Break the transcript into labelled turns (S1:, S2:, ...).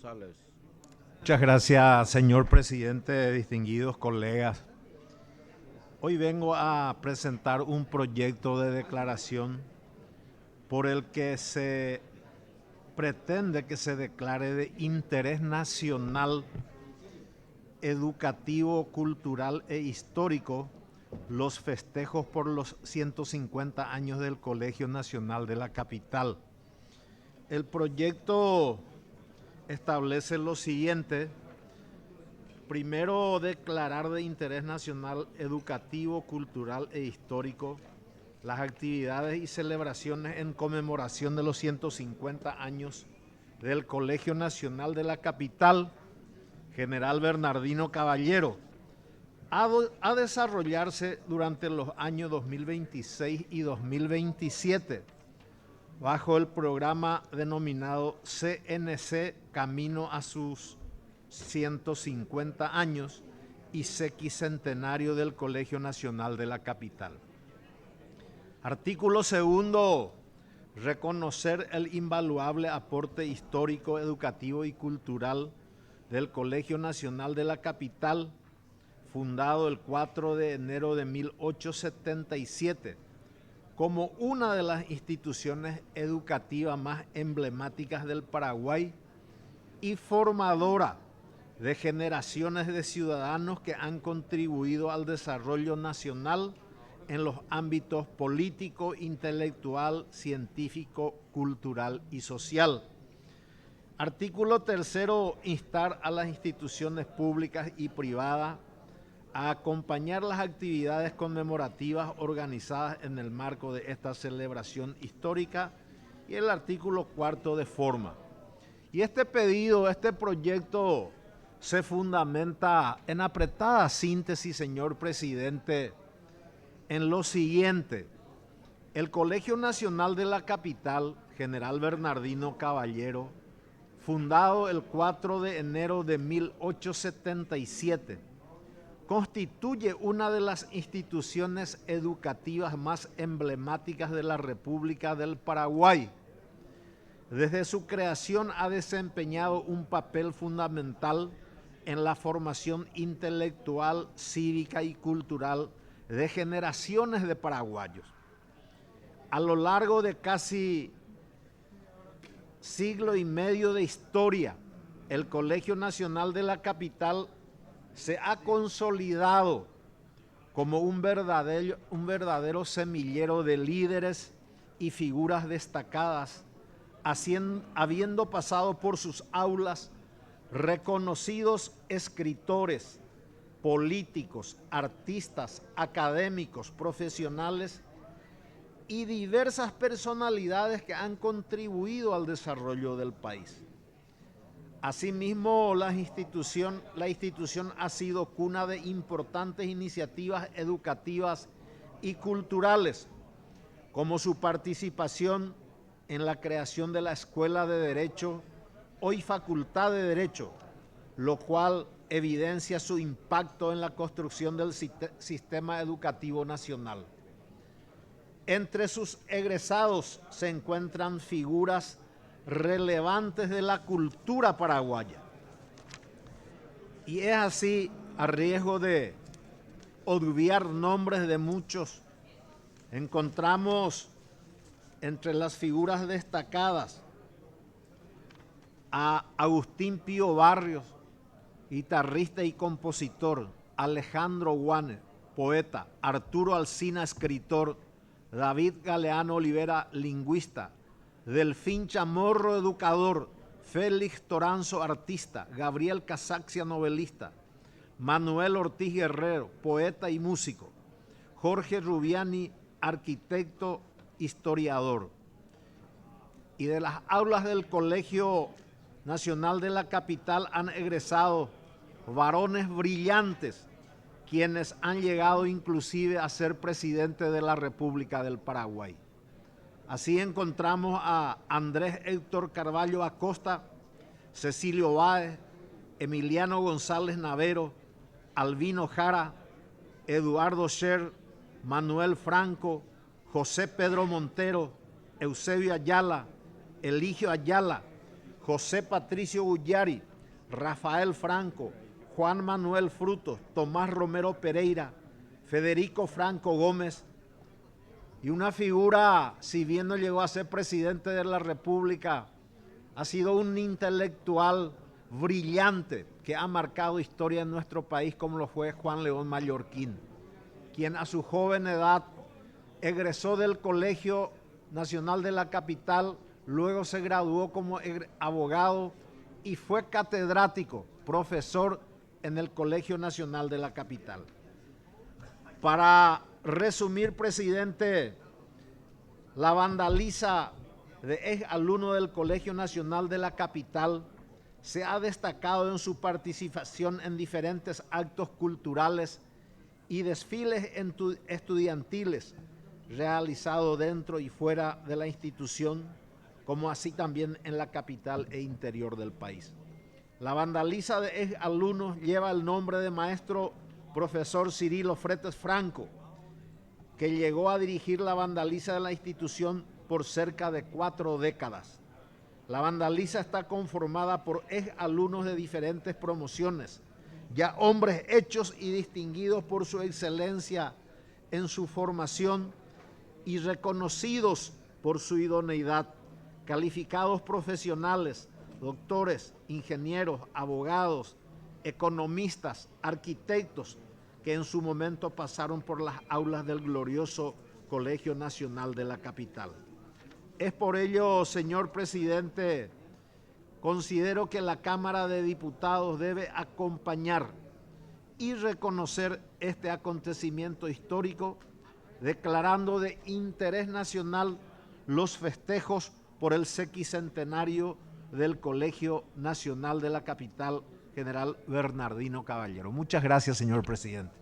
S1: González.
S2: Muchas gracias, señor presidente, distinguidos colegas. Hoy vengo a presentar un proyecto de declaración por el que se pretende que se declare de interés nacional, educativo, cultural e histórico los festejos por los 150 años del Colegio Nacional de la Capital. El proyecto establece lo siguiente: primero, declarar de interés nacional, educativo, cultural e histórico las actividades y celebraciones en conmemoración de los 150 años del Colegio Nacional de la Capital, General Bernardino Caballero, a desarrollarse durante los años 2026 y 2027, bajo el programa denominado CNC Camino a sus 150 años y sequicentenario del Colegio Nacional de la Capital. Artículo segundo. Reconocer el invaluable aporte histórico, educativo y cultural del Colegio Nacional de la Capital, fundado el 4 de enero de 1877, como una de las instituciones educativas más emblemáticas del Paraguay y formadora de generaciones de ciudadanos que han contribuido al desarrollo nacional en los ámbitos político, intelectual, científico, cultural y social. Artículo tercero. Instar a las instituciones públicas y privadas a acompañar las actividades conmemorativas organizadas en el marco de esta celebración histórica. Y el artículo cuarto, de forma. Y este pedido, este proyecto, se fundamenta en apretada síntesis, señor presidente, en lo siguiente: el Colegio Nacional de la Capital, General Bernardino Caballero, fundado el 4 de enero de 1877, constituye una de las instituciones educativas más emblemáticas de la República del Paraguay. Desde su creación ha desempeñado un papel fundamental en la formación intelectual, cívica y cultural de generaciones de paraguayos. A lo largo de casi siglo y medio de historia, el Colegio Nacional de la Capital se ha consolidado como un verdadero semillero de líderes y figuras destacadas, habiendo pasado por sus aulas reconocidos escritores, políticos, artistas, académicos, profesionales y diversas personalidades que han contribuido al desarrollo del país. Asimismo, la institución ha sido cuna de importantes iniciativas educativas y culturales, como su participación en la creación de la Escuela de Derecho, hoy Facultad de Derecho, lo cual evidencia su impacto en la construcción del sistema educativo nacional. Entre sus egresados se encuentran figuras relevantes de la cultura paraguaya. Y es así, a riesgo de obviar nombres de muchos, encontramos entre las figuras destacadas a Agustín Pío Barrios, guitarrista y compositor; Alejandro Guane, poeta; Arturo Alsina, escritor; David Galeano Olivera, lingüista; Delfín Chamorro, educador; Félix Toranzo, artista; Gabriel Casaxia, novelista; Manuel Ortiz Guerrero, poeta y músico; Jorge Rubiani, arquitecto, historiador. Y de las aulas del Colegio Nacional de la Capital han egresado varones brillantes, quienes han llegado inclusive a ser presidente de la República del Paraguay. Así encontramos a Andrés Héctor Carvalho Acosta, Cecilio Báez, Emiliano González Navero, Albino Jara, Eduardo Scher, Manuel Franco, José Pedro Montero, Eusebio Ayala, Eligio Ayala, José Patricio Ullari, Rafael Franco, Juan Manuel Frutos, Tomás Romero Pereira, Federico Franco Gómez, y una figura, si bien no llegó a ser presidente de la República, ha sido un intelectual brillante que ha marcado historia en nuestro país, como lo fue Juan León Mallorquín, quien a su joven edad egresó del Colegio Nacional de la Capital, luego se graduó como abogado y fue catedrático, profesor en el Colegio Nacional de la Capital. Para resumir, presidente, la vandaliza de ex alumno del Colegio Nacional de la Capital se ha destacado en su participación en diferentes actos culturales y desfiles estudiantiles realizados dentro y fuera de la institución, como así también en la capital e interior del país. La vandaliza de ex alumnos lleva el nombre de maestro profesor Cirilo Fretes Franco, que llegó a dirigir la vandaliza de la institución por cerca de 4 décadas. La vandaliza está conformada por ex alumnos de diferentes promociones, ya hombres hechos y distinguidos por su excelencia en su formación y reconocidos por su idoneidad, calificados profesionales, doctores, ingenieros, abogados, economistas, arquitectos, que en su momento pasaron por las aulas del glorioso Colegio Nacional de la Capital. Es por ello, señor presidente, considero que la Cámara de Diputados debe acompañar y reconocer este acontecimiento histórico, declarando de interés nacional los festejos por el sequicentenario del Colegio Nacional de la Capital, General Bernardino Caballero. Muchas gracias, señor presidente.